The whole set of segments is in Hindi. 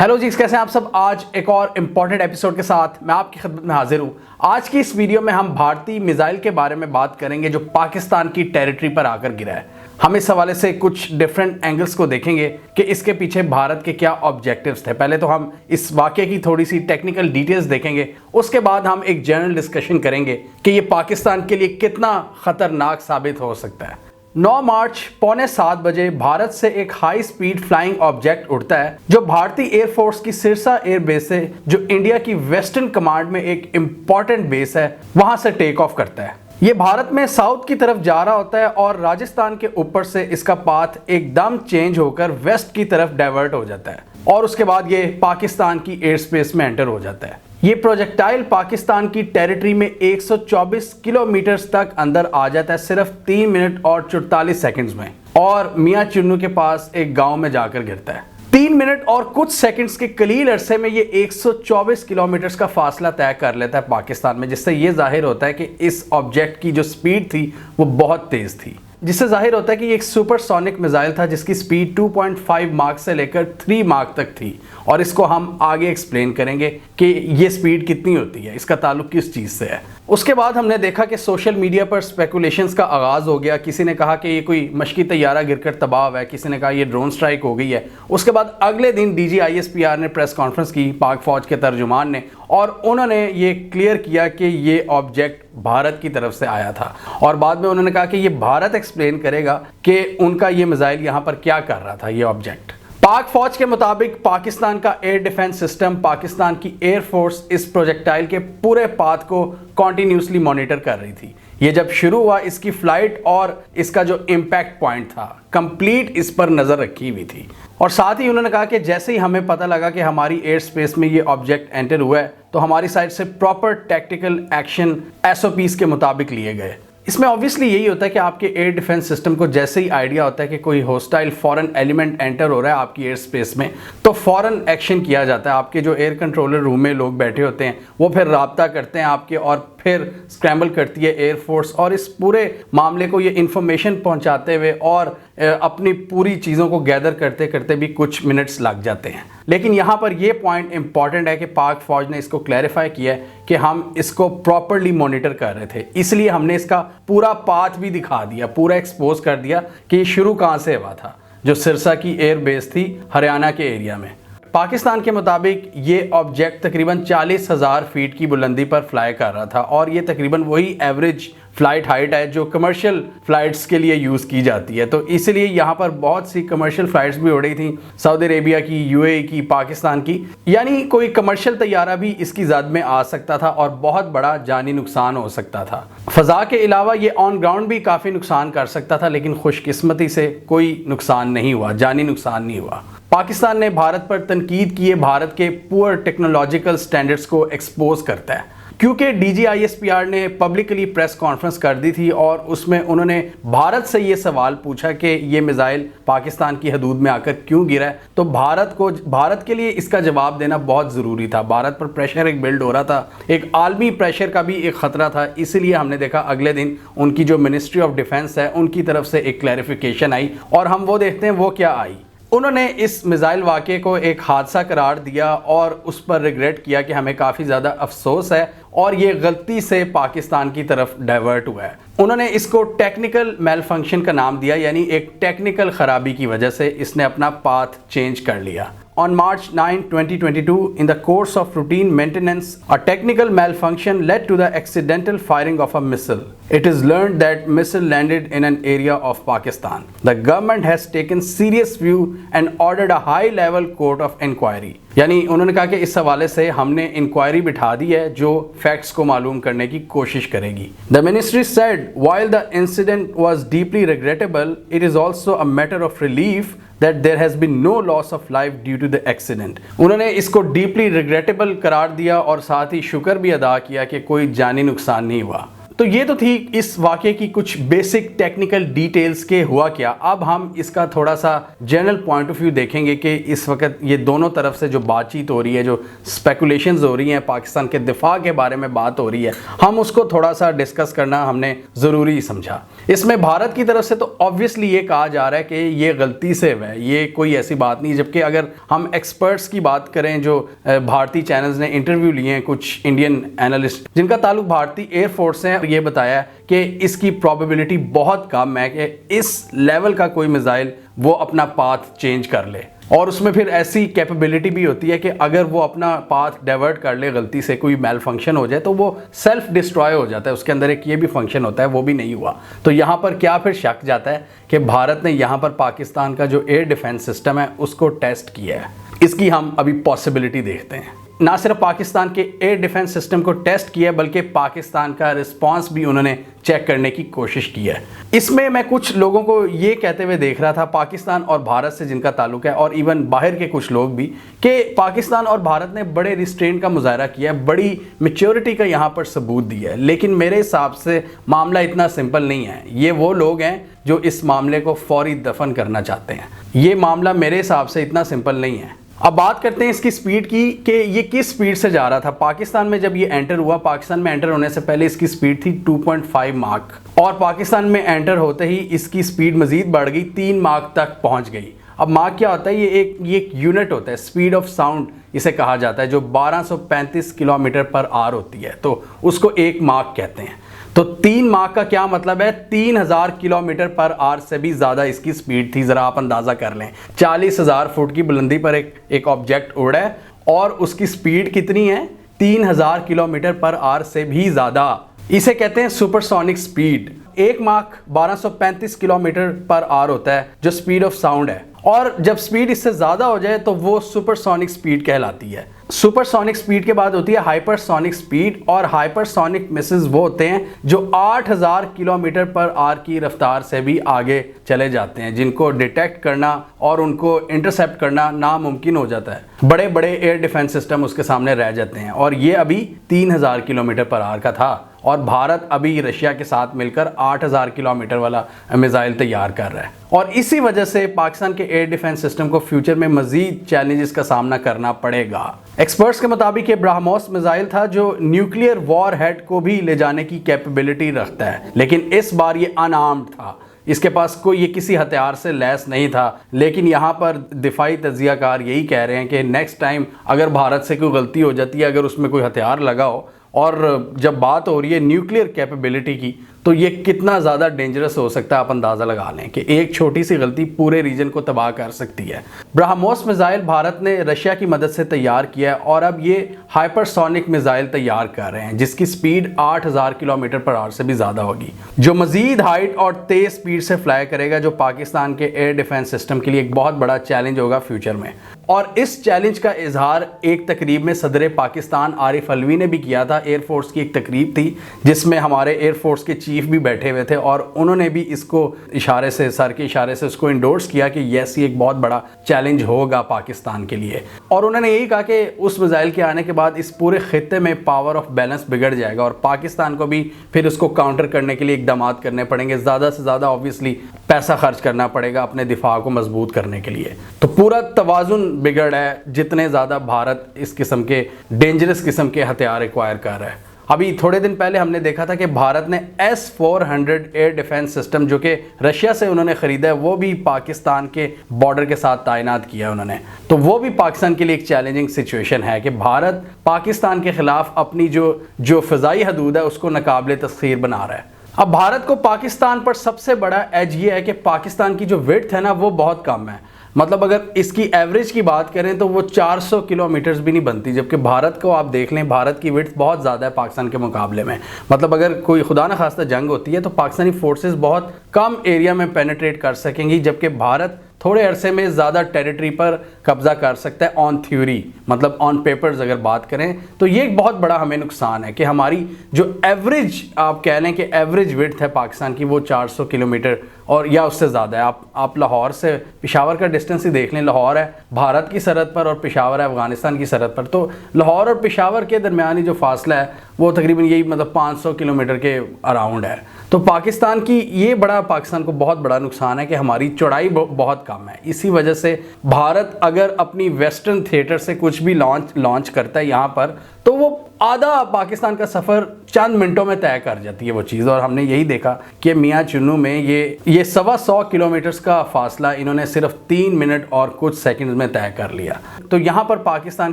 हेलो जी, कैसे हैं आप सब। आज एक और इम्पॉर्टेंट एपिसोड के साथ मैं आपकी खिदमत में हाजिर हूँ। आज की इस वीडियो में हम भारतीय मिसाइल के बारे में बात करेंगे जो पाकिस्तान की टेरिटरी पर आकर गिरा है। हम इस हवाले से कुछ डिफरेंट एंगल्स को देखेंगे कि इसके पीछे भारत के क्या ऑब्जेक्टिव्स थे। पहले तो हम इस वाक़े की थोड़ी सी टेक्निकल डिटेल्स देखेंगे, उसके बाद हम एक जनरल डिस्कशन करेंगे कि ये पाकिस्तान के लिए कितना ख़तरनाक साबित हो सकता है। 9 मार्च 6:45 बजे भारत से एक हाई स्पीड फ्लाइंग ऑब्जेक्ट उड़ता है जो भारतीय एयरफोर्स की सिरसा एयर बेस से, जो इंडिया की वेस्टर्न कमांड में एक इंपॉर्टेंट बेस है, वहां से टेक ऑफ करता है। ये भारत में साउथ की तरफ जा रहा होता है और राजस्थान के ऊपर से इसका पाथ एकदम चेंज होकर वेस्ट की तरफ डाइवर्ट हो जाता है और उसके बाद ये पाकिस्तान की एयर स्पेस में एंटर हो जाता है। ये प्रोजेक्टाइल पाकिस्तान की टेरिटरी में 124 किलोमीटर तक अंदर आ जाता है सिर्फ 3 मिनट और 44 सेकंड्स में, और मियां चुन्नू के पास एक गांव में जाकर गिरता है। 3 मिनट और कुछ सेकंड्स के कलील अरसे में ये 124 किलोमीटर का फासला तय कर लेता है पाकिस्तान में, जिससे ये जाहिर होता है कि इस ऑब्जेक्ट की जो स्पीड थी वो बहुत तेज थी, जिससे जाहिर होता है कि ये एक सुपरसोनिक मिसाइल था जिसकी स्पीड 2.5 मार्क से लेकर 3 मार्क तक थी। और इसको हम आगे एक्सप्लेन करेंगे कि ये स्पीड कितनी होती है, इसका ताल्लुक किस चीज़ से है। उसके बाद हमने देखा कि सोशल मीडिया पर स्पेकुलेशंस का आगाज़ हो गया। किसी ने कहा कि ये कोई मशकी तैयारा गिरकर तबाह है, किसी ने कहा ये ड्रोन स्ट्राइक हो गई है। उसके बाद अगले दिन DGISPR ने प्रेस कॉन्फ्रेंस की, पाक फौज के तर्जुमान ने, और उन्होंने ये क्लियर किया कि ये ऑब्जेक्ट भारत की तरफ से आया था। और बाद में उन्होंने कहा कि ये भारत एक्सप्लेन करेगा कि उनका ये मिसाइल यहाँ पर क्या कर रहा था, ये ऑब्जेक्ट। पाक फौज के मुताबिक पाकिस्तान का एयर डिफेंस सिस्टम, पाकिस्तान की एयर फोर्स इस प्रोजेक्टाइल के पूरे पाथ को कॉन्टिन्यूसली मॉनिटर कर रही थी। ये जब शुरू हुआ, इसकी फ्लाइट और इसका जो इम्पैक्ट पॉइंट था, कंप्लीट इस पर नज़र रखी हुई थी। और साथ ही उन्होंने कहा कि जैसे ही हमें पता लगा कि हमारी एयर स्पेस में ये ऑब्जेक्ट एंटर हुआ है तो हमारी साइड से प्रॉपर टैक्टिकल एक्शन SOPs के मुताबिक लिए गए। इसमें ऑब्वियसली यही होता है कि आपके एयर डिफेंस सिस्टम को जैसे ही आइडिया होता है कि कोई होस्टाइल फॉरेन एलिमेंट एंटर हो रहा है आपकी एयर स्पेस में, तो फॉरेन एक्शन किया जाता है। आपके जो एयर कंट्रोलर रूम में लोग बैठे होते हैं वो फिर राब्ता करते हैं आपके, और फिर स्क्रैम्बल करती है एयरफोर्स, और इस पूरे मामले को ये इन्फॉर्मेशन पहुंचाते हुए और अपनी पूरी चीज़ों को गैदर करते करते भी कुछ मिनट्स लग जाते हैं। लेकिन यहाँ पर ये पॉइंट इंपॉर्टेंट है कि पाक फौज ने इसको क्लैरिफाई किया है कि हम इसको प्रॉपरली मॉनिटर कर रहे थे, इसलिए हमने इसका पूरा पाथ भी दिखा दिया, पूरा एक्सपोज कर दिया कि ये शुरू कहाँ से हुआ था, जो सिरसा की एयर बेस थी हरियाणा के एरिया में। पाकिस्तान के मुताबिक ये ऑब्जेक्ट तकरीबन 40,000 फीट की बुलंदी पर फ्लाई कर रहा था, और ये तकरीबन वही एवरेज फ्लाइट हाइट है जो कमर्शियल फ़्लाइट्स के लिए यूज़ की जाती है। तो इसलिए यहाँ पर बहुत सी कमर्शियल फ़्लाइट्स भी उड़ी थी, सऊदी अरेबिया की, UAE की, पाकिस्तान की, यानी कोई कमर्शियल तैयारा भी इसकी ज़द में आ सकता था और बहुत बड़ा जानी नुकसान हो सकता था। फ़ज़ा के अलावा ये ऑन ग्राउंड भी काफ़ी नुकसान कर सकता था, लेकिन खुशकिस्मती से कोई नुकसान नहीं हुआ, जानी नुकसान नहीं हुआ। पाकिस्तान ने भारत पर तनकीद की है, भारत के पुअर टेक्नोलॉजिकल स्टैंडर्ड्स को एक्सपोज करता है, क्योंकि DGISPR ने पब्लिकली प्रेस कॉन्फ्रेंस कर दी थी और उसमें उन्होंने भारत से ये सवाल पूछा कि ये मिसाइल पाकिस्तान की हदूद में आकर क्यों गिरा है। तो भारत के लिए इसका जवाब देना बहुत ज़रूरी था। भारत पर प्रेशर एक बिल्ड हो रहा था, एक आलमी प्रेशर का भी एक ख़तरा था। इसीलिए हमने देखा अगले दिन उनकी जो मिनिस्ट्री ऑफ डिफेंस है उनकी तरफ से एक क्लैरिफिकेशन आई, और हम वो देखते हैं वो क्या आई। उन्होंने इस मिसाइल वाक़े को एक हादसा करार दिया और उस पर रिग्रेट किया कि हमें काफ़ी ज़्यादा अफसोस है और ये गलती से पाकिस्तान की तरफ डाइवर्ट हुआ है। उन्होंने इसको टेक्निकल मेल फंक्शन का नाम दिया, यानी एक टेक्निकल ख़राबी की वजह से इसने अपना पाथ चेंज कर लिया। On March 9, 2022, in the course of routine maintenance, a technical malfunction led to the accidental firing of a missile. It is learned that missile landed in an area of Pakistan. The government has taken serious view and ordered a high-level court of inquiry. यानी उन्होंने कहा कि इस हवाले से हमने इंक्वायरी बिठा दी है जो फैक्ट्स को मालूम करने की कोशिश करेगी। The ministry said, while the incident was deeply regrettable, it is also a matter of relief that there has been no loss of life due to the accident. उन्होंने इसको डीपली रिग्रेटेबल करार दिया और साथ ही शुक्र भी अदा किया कि कोई जानी नुकसान नहीं हुआ। तो ये तो थी इस वाक़े की कुछ बेसिक टेक्निकल डिटेल्स के हुआ क्या। अब हम इसका थोड़ा सा जनरल पॉइंट ऑफ व्यू देखेंगे कि इस वक्त ये दोनों तरफ से जो बातचीत हो रही है, जो स्पेकुलेशंस हो रही हैं, पाकिस्तान के दिफा के बारे में बात हो रही है, हम उसको थोड़ा सा डिस्कस करना हमने ज़रूरी समझा। इसमें भारत की तरफ से तो ऑब्वियसली ये कहा जा रहा है कि ये गलती से है, ये कोई ऐसी बात नहीं। जबकि अगर हम एक्सपर्ट्स की बात करें, जो भारतीय चैनल्स ने इंटरव्यू लिए हैं कुछ इंडियन एनालिस्ट जिनका ताल्लुक भारतीय एयरफोर्स से, ये बताया कि इसकी प्रोबेबिलिटी बहुत कम है कि इस लेवल का कोई मिसाइल वो अपना पाथ चेंज कर ले। और उसमें फिर ऐसी कैपेबिलिटी भी होती है कि अगर वो अपना पाथ डाइवर्ट कर ले, गलती से कोई मेल फंक्शन हो जाए, तो वो सेल्फ डिस्ट्रॉय हो जाता है। उसके अंदर एक ये भी फंक्शन होता है, वो भी नहीं हुआ। तो यहाँ पर क्या फिर शक जाता है कि भारत ने यहाँ पर पाकिस्तान का जो एयर डिफेंस सिस्टम है उसको टेस्ट किया है। इसकी हम अभी पॉसिबिलिटी देखते हैं। ना सिर्फ पाकिस्तान के एयर डिफेंस सिस्टम को टेस्ट किया, बल्कि पाकिस्तान का रिस्पांस भी उन्होंने चेक करने की कोशिश की है। इसमें मैं कुछ लोगों को ये कहते हुए देख रहा था, पाकिस्तान और भारत से जिनका ताल्लुक है, और इवन बाहर के कुछ लोग भी, कि पाकिस्तान और भारत ने बड़े रिस्ट्रेंट का मुजाहरा किया है, बड़ी मैच्योरिटी का यहाँ पर सबूत दिया है। लेकिन मेरे हिसाब से मामला इतना सिंपल नहीं है। ये वो लोग हैं जो इस मामले को फौरी दफन करना चाहते हैं। ये मामला मेरे हिसाब से इतना सिंपल नहीं है। अब बात करते हैं इसकी स्पीड की कि ये किस स्पीड से जा रहा था। पाकिस्तान में जब ये एंटर हुआ, पाकिस्तान में एंटर होने से पहले इसकी स्पीड थी 2.5 माक, और पाकिस्तान में एंटर होते ही इसकी स्पीड मजीद बढ़ गई, 3 माक तक पहुंच गई। अब माक क्या होता है? ये एक यूनिट होता है, स्पीड ऑफ साउंड इसे कहा जाता है, जो 1235 किलोमीटर पर आवर होती है, तो उसको 1 माक कहते हैं। तो 3 माक का क्या मतलब है? 3000 किलोमीटर पर आवर से भी ज़्यादा इसकी स्पीड थी। ज़रा आप अंदाज़ा कर लें, 40,000 फुट की बुलंदी पर एक ऑब्जेक्ट उड़ा है और उसकी स्पीड कितनी है? 3000 किलोमीटर पर आवर से भी ज़्यादा। इसे कहते हैं सुपरसोनिक स्पीड। 1 माक 1235 किलोमीटर पर आवर होता है जो स्पीड ऑफ साउंड है, और जब स्पीड इससे ज़्यादा हो जाए तो वो सुपरसोनिक स्पीड कहलाती है। सुपरसोनिक स्पीड के बाद होती है हाइपरसोनिक स्पीड, और हाइपरसोनिक मिसाइल्स वो होते हैं जो 8000 किलोमीटर पर आवर की रफ्तार से भी आगे चले जाते हैं, जिनको डिटेक्ट करना और उनको इंटरसेप्ट करना नामुमकिन हो जाता है। बड़े बड़े एयर डिफेंस सिस्टम उसके सामने रह जाते हैं, और ये अभी 3000 किलोमीटर पर आवर का था, और भारत अभी रशिया के साथ मिलकर 8000 किलोमीटर वाला मिसाइल तैयार कर रहा है। और इसी वजह से पाकिस्तान के एयर डिफेंस सिस्टम को फ्यूचर में मजीद चैलेंजेस का सामना करना पड़ेगा। एक्सपर्ट्स के मुताबिक ये ब्रह्मोस मिसाइल था जो न्यूक्लियर वॉर हेड को भी ले जाने की कैपेबिलिटी रखता है, लेकिन इस बार ये अनआर्म्ड था। इसके पास कोई ये किसी हथियार से लैस नहीं था। लेकिन यहाँ पर दिफाई तज्जियाकार यही कह रहे हैं कि नेक्स्ट टाइम अगर भारत से कोई गलती हो जाती है, अगर उसमें कोई हथियार लगा हो, और जब बात हो रही है न्यूक्लियर कैपेबिलिटी की, तो ये कितना ज़्यादा डेंजरस हो सकता है। आप अंदाज़ा लगा लें कि एक छोटी सी गलती पूरे रीजन को तबाह कर सकती है। ब्रह्मोस मिसाइल भारत ने रशिया की मदद से तैयार किया है, और अब ये हाइपरसोनिक मिसाइल तैयार कर रहे हैं जिसकी स्पीड 8000 किलोमीटर पर आवर से भी ज़्यादा होगी, जो मजीद हाइट और तेज़ स्पीड से फ्लाई करेगा, जो पाकिस्तान के एयर डिफेंस सिस्टम के लिए एक बहुत बड़ा चैलेंज होगा फ्यूचर में। और इस चैलेंज का इजहार एक तकरीब में सदर पाकिस्तान आरिफ अलवी ने भी किया था। एयरफोर्स की एक तकरीब थी जिसमें हमारे एयरफोर्स के चीफ भी बैठे हुए थे, और उन्होंने भी इसको इशारे से, सर के इशारे से उसको इंडोर्स किया कि यस, ये एक बहुत बड़ा चैलेंज होगा पाकिस्तान के लिए। और उन्होंने यही कहा कि उस मिसाइल के आने के बाद इस पूरे खित्ते में पावर ऑफ बैलेंस बिगड़ जाएगा, और पाकिस्तान को भी फिर उसको काउंटर करने के लिए इकदाम करने पड़ेंगे। ज़्यादा से ज़्यादा ऑब्वियसली पैसा खर्च करना पड़ेगा अपने दिफा को मजबूत करने के लिए। तो पूरा तवाजुन बिगड़ है जितने ज़्यादा भारत इस किस्म के डेंजरस किस्म के हथियार एक्वायर कर रहा है। अभी थोड़े दिन पहले हमने देखा था कि भारत ने S-400 एयर डिफेंस सिस्टम, जो कि रशिया से उन्होंने ख़रीदा है, वो भी पाकिस्तान के बॉर्डर के साथ तैनात किया है उन्होंने। तो वो भी पाकिस्तान के लिए एक चैलेंजिंग सिचुएशन है कि भारत पाकिस्तान के ख़िलाफ़ अपनी जो फ़िज़ाई हदूद है उसको नाकाबिले तस्खीर बना रहा है। अब भारत को पाकिस्तान पर सबसे बड़ा एज ये है कि पाकिस्तान की जो विड्थ है ना, वो बहुत कम है। मतलब अगर इसकी एवरेज की बात करें तो वो 400 किलोमीटर्स भी नहीं बनती, जबकि भारत को आप देख लें, भारत की विड्थ बहुत ज़्यादा है पाकिस्तान के मुकाबले में। मतलब अगर कोई खुदा न खास्ता जंग होती है तो पाकिस्तानी फोर्सेस बहुत कम एरिया में पेनिट्रेट कर सकेंगी, जबकि भारत थोड़े अरसे में ज़्यादा टेरिटरी पर कब्जा कर सकता है ऑन थ्योरी। मतलब ऑन पेपर्स अगर बात करें तो ये एक बहुत बड़ा हमें नुकसान है कि हमारी जो एवरेज, आप कह लें कि एवरेज विड्थ है पाकिस्तान की, वो 400 किलोमीटर और या उससे ज़्यादा है। आप लाहौर से पेशावर का डिस्टेंस ही देख लें, लाहौर है भारत की सरहद पर और पेशावर है अफ़गानिस्तान की सरहद पर। तो लाहौर और पेशावर के दरमियानी जो फासला है वो तकरीबन यही मतलब 500 किलोमीटर के अराउंड है। तो पाकिस्तान की ये पाकिस्तान को बहुत बड़ा नुकसान है कि हमारी चौड़ाई बहुत कम है। इसी वजह से भारत अगर अपनी वेस्टर्न थिएटर से कुछ भी लॉन्च करता है यहाँ पर, तो वो आधा पाकिस्तान का सफ़र चंद मिनटों में तय कर जाती है वो चीज़। और हमने यही देखा कि मियाँ चुन्नू में ये 125 किलोमीटर का फासला इन्होंने सिर्फ 3 मिनट और कुछ सेकंड में तय कर लिया। तो यहाँ पर पाकिस्तान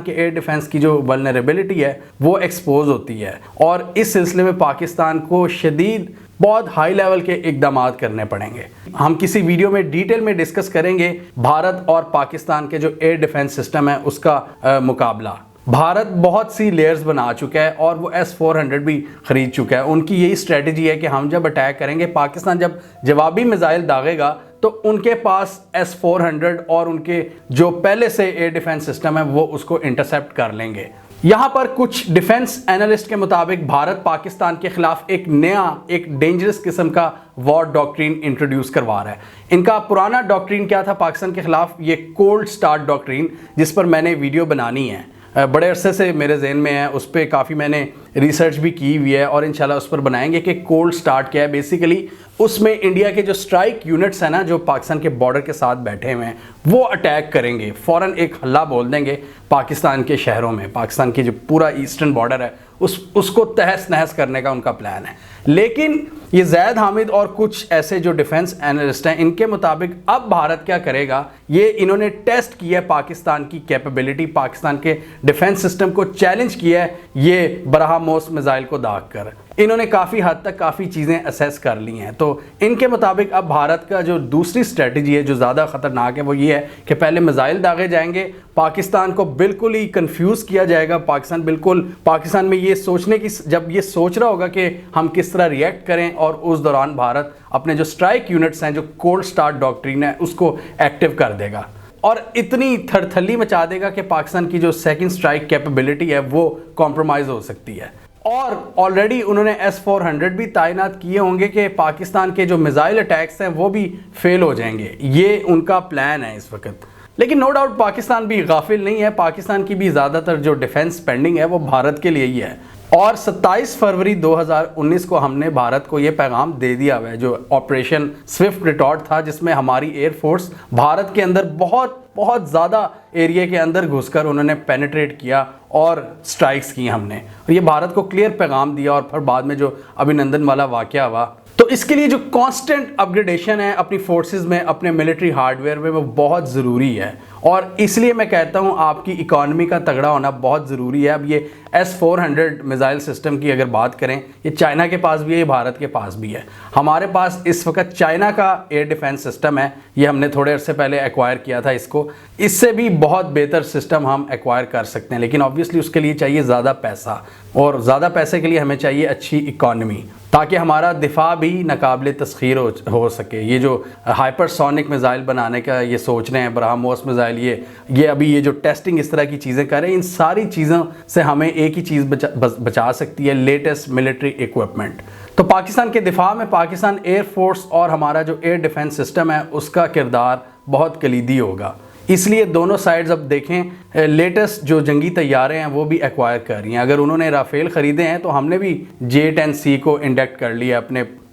के एयर डिफेंस की जो वल्नरेबिलिटी है वो एक्सपोज होती है और इस सिलसिले में पाकिस्तान को शदीद बहुत हाई लेवल के इकदाम करने पड़ेंगे। हम किसी वीडियो में डिटेल में डिस्कस करेंगे भारत और पाकिस्तान के जो एयर डिफेंस सिस्टम है उसका मुकाबला। भारत बहुत सी लेयर्स बना चुका है और वो S-400 भी ख़रीद चुका है। उनकी यही स्ट्रेटजी है कि हम जब अटैक करेंगे, पाकिस्तान जब जवाबी मिसाइल दागेगा तो उनके पास S-400 और उनके जो पहले से एयर डिफेंस सिस्टम है वो उसको इंटरसेप्ट कर लेंगे। यहाँ पर कुछ डिफेंस एनालिस्ट के मुताबिक भारत पाकिस्तान के खिलाफ एक डेंजरस किस्म का वॉर डॉक्ट्रिन इंट्रोड्यूस करवा रहा है। इनका पुराना डॉक्ट्रिन क्या था पाकिस्तान के खिलाफ? ये कोल्ड स्टार्ट डॉक्ट्रिन, जिस पर मैंने वीडियो बनानी है, बड़े अरसे से मेरे जहन में है, उस पर काफ़ी मैंने रिसर्च भी की हुई है और इंशाल्लाह उस पर बनाएंगे कि कोल्ड स्टार्ट क्या है। बेसिकली उसमें इंडिया के जो स्ट्राइक यूनिट्स हैं ना, जो पाकिस्तान के बॉर्डर के साथ बैठे हुए हैं, वो अटैक करेंगे, फ़ौरन एक हल्ला बोल देंगे पाकिस्तान के शहरों में। पाकिस्तान की जो पूरा ईस्टर्न बॉर्डर है उसको तहस नहस करने का उनका प्लान है। लेकिन ये ज़ैद हामिद और कुछ ऐसे जो डिफेंस एनालिस्ट हैं, इनके मुताबिक अब भारत क्या करेगा, ये इन्होंने टेस्ट किया है पाकिस्तान की कैपेबिलिटी, पाकिस्तान के डिफेंस सिस्टम को चैलेंज किया है ये ब्रह्मोस मिसाइल को दाग कर। इन्होंने काफ़ी हद तक काफ़ी चीज़ें असेस कर ली हैं। तो इनके मुताबिक अब भारत का जो दूसरी स्ट्रेटजी है जो ज़्यादा ख़तरनाक है वो ये है कि पहले मिसाइल दागे जाएंगे, पाकिस्तान को बिल्कुल ही कंफ्यूज किया जाएगा। पाकिस्तान में ये सोचने की, जब ये सोच रहा होगा कि हम किस तरह रिएक्ट करें, और उस दौरान भारत अपने जो स्ट्राइक यूनिट्स हैं, जो कोल्ड स्टार्ट डॉक्ट्रिन है, उसको एक्टिव कर देगा और इतनी थरथली मचा देगा कि पाकिस्तान की जो सेकंड स्ट्राइक कैपेबिलिटी है वो कॉम्प्रोमाइज़ हो सकती है। और ऑलरेडी उन्होंने S-400 भी तैनात किए होंगे कि पाकिस्तान के जो मिसाइल अटैक्स हैं वो भी फेल हो जाएंगे। ये उनका प्लान है इस वक्त। लेकिन नो डाउट पाकिस्तान भी गाफिल नहीं है, पाकिस्तान की भी ज़्यादातर जो डिफेंस स्पेंडिंग है वो भारत के लिए ही है। और 27 फरवरी 2019 को हमने भारत को ये पैगाम दे दिया हुआ है, जो ऑपरेशन स्विफ्ट रिटॉर्ट था, जिसमें हमारी एयरफोर्स भारत के अंदर बहुत ज़्यादा एरिया के अंदर घुसकर उन्होंने पेनिट्रेट किया और स्ट्राइक्स की हमने, और ये भारत को क्लियर पैगाम दिया। और फिर बाद में जो अभिनंदन वाला वाक़या हुआ, तो इसके लिए जो कांस्टेंट अपग्रेडेशन है अपनी फोर्सेस में, अपने मिलिट्री हार्डवेयर में, वो बहुत ज़रूरी है। और इसलिए मैं कहता हूँ आपकी इकॉनमी का तगड़ा होना बहुत ज़रूरी है। अब ये S-400 मिसाइल सिस्टम की अगर बात करें, ये चाइना के पास भी है, ये भारत के पास भी है। हमारे पास इस वक्त चाइना का एयर डिफेंस सिस्टम है, ये हमने थोड़े अर्से पहले एक्वायर किया था इसको। इससे भी बहुत बेहतर सिस्टम हम एक्वायर कर सकते हैं, लेकिन ऑब्वियसली उसके लिए चाहिए ज़्यादा पैसा, और ज़्यादा पैसे के लिए हमें चाहिए अच्छी इकॉनमी, ताकि हमारा दिफा भी नाकाबिले तस्खीर हो सके। ये जो हाइपरसोनिक मिसाइल बनाने का ये सोच रहे हैं, ब्रह्मोस मिसाइल, ये अभी ये जो टेस्टिंग इस तरह की चीज़ें कर रहे हैं, इन सारी चीज़ों से हमें एक ही चीज़ बचा सकती है, लेटेस्ट मिलिट्री इक्विपमेंट। तो पाकिस्तान के दिफा में पाकिस्तान एयरफोर्स और हमारा जो एयर डिफेंस सिस्टम है उसका किरदार बहुत कलीदी होगा। इसलिए दोनों साइड्स अब देखें, लेटेस्ट जो जंगी तैयारे हैं वो भी एक्वायर कर रही हैं। अगर उन्होंने राफेल ख़रीदे हैं तो हमने भी J-10C को इंडक्ट कर लिया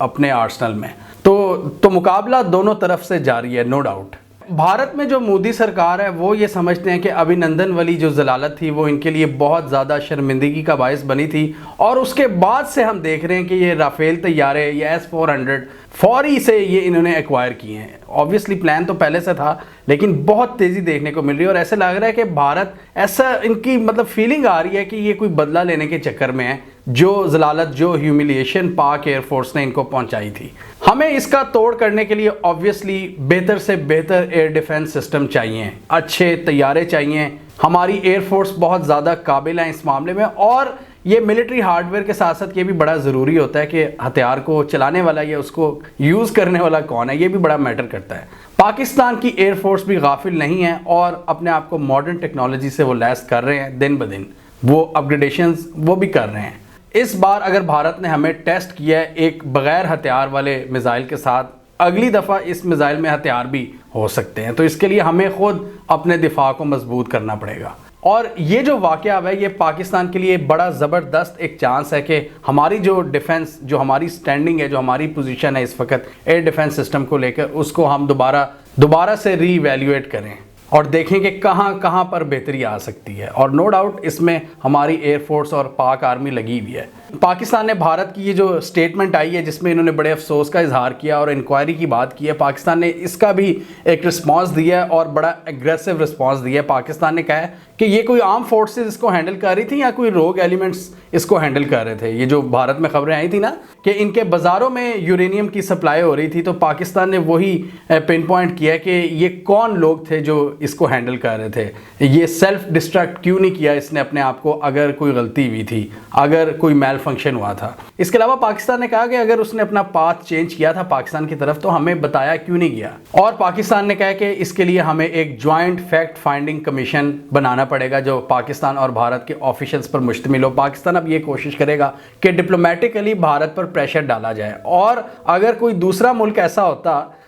अपने आर्सनल में। तो मुकाबला दोनों तरफ से जारी है, नो डाउट। भारत में जो मोदी सरकार है वो ये समझते हैं कि अभिनंदन वाली जो जलालत थी वो इनके लिए बहुत ज़्यादा शर्मिंदगी का बायस बनी थी, और उसके बाद से हम देख रहे हैं कि ये राफेल तैयारे, ये S-400 फौरी से ये इन्होंने एक्वायर किए हैं। ऑब्वियसली प्लान तो पहले से था, लेकिन बहुत तेज़ी देखने को मिल रही है, और ऐसे लग रहा है कि भारत, ऐसा इनकी मतलब फीलिंग आ रही है कि ये कोई बदला लेने के चक्कर में है, जो जलालत, जो ह्यूमिलिएशन पाक एयरफोर्स ने इनको पहुंचाई थी। हमें इसका तोड़ करने के लिए ऑब्वियसली बेहतर से बेहतर एयर डिफेंस सिस्टम चाहिए, अच्छे तैयारे चाहिए। हमारी एयरफोर्स बहुत ज़्यादा काबिल है इस मामले में, और ये मिलिट्री हार्डवेयर के साथ साथ ये भी बड़ा ज़रूरी होता है कि हथियार को चलाने वाला या उसको यूज़ करने वाला कौन है, ये भी बड़ा मैटर करता है। पाकिस्तान की एयरफोर्स भी गाफिल नहीं है और अपने आप को मॉडर्न टेक्नोलॉजी से वो लैस कर रहे हैं, दिन ब दिन वो अपग्रेडेशंस वो भी कर रहे हैं। इस बार अगर भारत ने हमें टेस्ट किया है एक बग़ैर हथियार वाले मिसाइल के साथ, अगली दफ़ा इस मिसाइल में हथियार भी हो सकते हैं। तो इसके लिए हमें खुद अपने दिफा को मजबूत करना पड़ेगा। और ये जो वाक़या है ये पाकिस्तान के लिए बड़ा ज़बरदस्त एक चांस है कि हमारी जो डिफेंस, जो हमारी स्टैंडिंग है, जो हमारी पोजीशन है इस वक्त एयर डिफेंस सिस्टम को लेकर, उसको हम दोबारा से रीवैल्यूएट करें और देखें कि कहाँ कहाँ पर बेहतरी आ सकती है। और नो डाउट इसमें हमारी एयरफोर्स और पाक आर्मी लगी हुई है। पाकिस्तान ने भारत की ये जो स्टेटमेंट आई है जिसमें इन्होंने बड़े अफसोस का इजहार किया और इंक्वायरी की बात की है, पाकिस्तान ने इसका भी एक रिस्पांस दिया है और बड़ा एग्रेसिव रिस्पांस दिया है। पाकिस्तान ने कहा है कि ये कोई आर्म फोर्सेस इसको हैंडल कर रही थी या कोई रोग एलिमेंट्स इसको हैंडल कर रहे थे। ये जो भारत में खबरें आई थी ना कि इनके बाज़ारों में यूरेनियम की सप्लाई हो रही थी, तो पाकिस्तान ने वही पिन पॉइंट किया कि ये कौन लोग थे जो इसको हैंडल कर रहे थे, ये सेल्फ डिस्ट्रैक्ट क्यों नहीं किया इसने अपने आप को अगर कोई गलती हुई थी, अगर कोई मेल फंक्शन हुआ था। इसके अलावा पाकिस्तान ने कहा कि अगर उसने अपना पाथ चेंज किया था पाकिस्तान की तरफ तो हमें बताया क्यों नहीं गया। और पाकिस्तान ने कहा कि इसके लिए हमें एक ज्वाइंट फैक्ट फाइंडिंग कमीशन बनाना पड़ेगा जो पाकिस्तान और भारत के ऑफिशियल्स पर मुश्तमिल हो। पाकिस्तान अब ये कोशिश करेगा कि डिप्लोमेटिकली भारत पर प्रेशर डाला जाए और अगर कोई दूसरा मुल्क ऐसा होता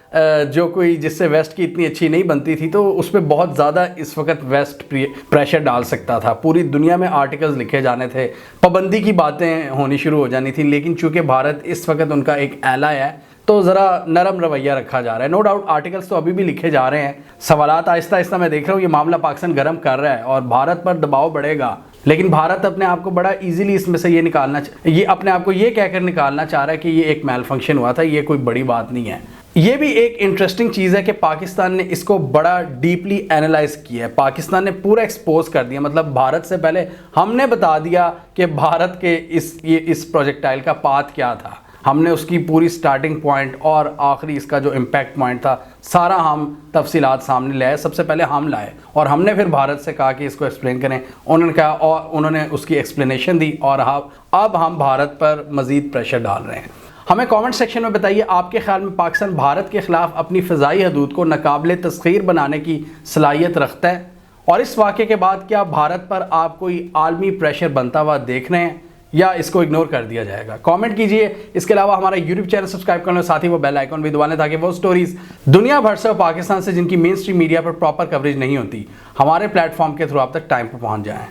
जो कोई जिससे वेस्ट की इतनी अच्छी नहीं बनती थी तो उस पर बहुत ज़्यादा इस वक्त वेस्ट प्रेशर डाल सकता था। पूरी दुनिया में आर्टिकल्स लिखे जाने थे, पाबंदी की बातें होनी शुरू हो जानी थी। लेकिन चूंकि भारत इस वक्त उनका एक एलाय है तो ज़रा नरम रवैया रखा जा रहा है। नो डाउट आर्टिकल्स तो अभी भी लिखे जा रहे हैं, सवालात आहिस्ता आहिस्ता मैं देख रहा हूँ ये मामला पाकिस्तान गर्म कर रहा है और भारत पर दबाव बढ़ेगा। लेकिन भारत अपने आप को बड़ा इजीली इसमें से ये अपने आप को ये कहकर निकालना चाह रहा है कि ये एक मेल फंक्शन हुआ था, ये कोई बड़ी बात नहीं है। ये भी एक इंटरेस्टिंग चीज़ है कि पाकिस्तान ने इसको बड़ा डीपली एनालाइज किया है। पाकिस्तान ने पूरा एक्सपोज कर दिया, मतलब भारत से पहले हमने बता दिया कि भारत के इस प्रोजेक्टाइल का पाथ क्या था। हमने उसकी पूरी स्टार्टिंग पॉइंट और आखिरी इसका जो इम्पैक्ट पॉइंट था सारा हम तफसीलात सामने लाए। सबसे पहले हम लाए और हमने फिर भारत से कहा कि इसको एक्सप्लेन करें। उन्होंने कहा और उन्होंने उसकी एक्सप्लेनेशन दी और अब हम भारत पर मज़ीद प्रेशर डाल रहे हैं। हमें कमेंट सेक्शन में बताइए आपके ख्याल में पाकिस्तान भारत के ख़िलाफ़ अपनी फ़िज़ाई हदूद को नाकाबिले तस्खीर बनाने की सलाहियत रखता है? और इस वाक़े के बाद क्या भारत पर आप कोई आलमी प्रेशर बनता हुआ देख रहे हैं या इसको इग्नोर कर दिया जाएगा? कमेंट कीजिए। इसके अलावा हमारा यूट्यूब चैनल सब्सक्राइब करना, साथ ही वो बेल आइकॉन भी दबाना ताकि वो स्टोरीज़ दुनिया भर से पाकिस्तान से जिनकी मेन स्ट्रीम मीडिया पर प्रॉपर कवरेज नहीं होती हमारे प्लेटफॉर्म के थ्रू आप तक टाइम पर पहुँच जाएँ।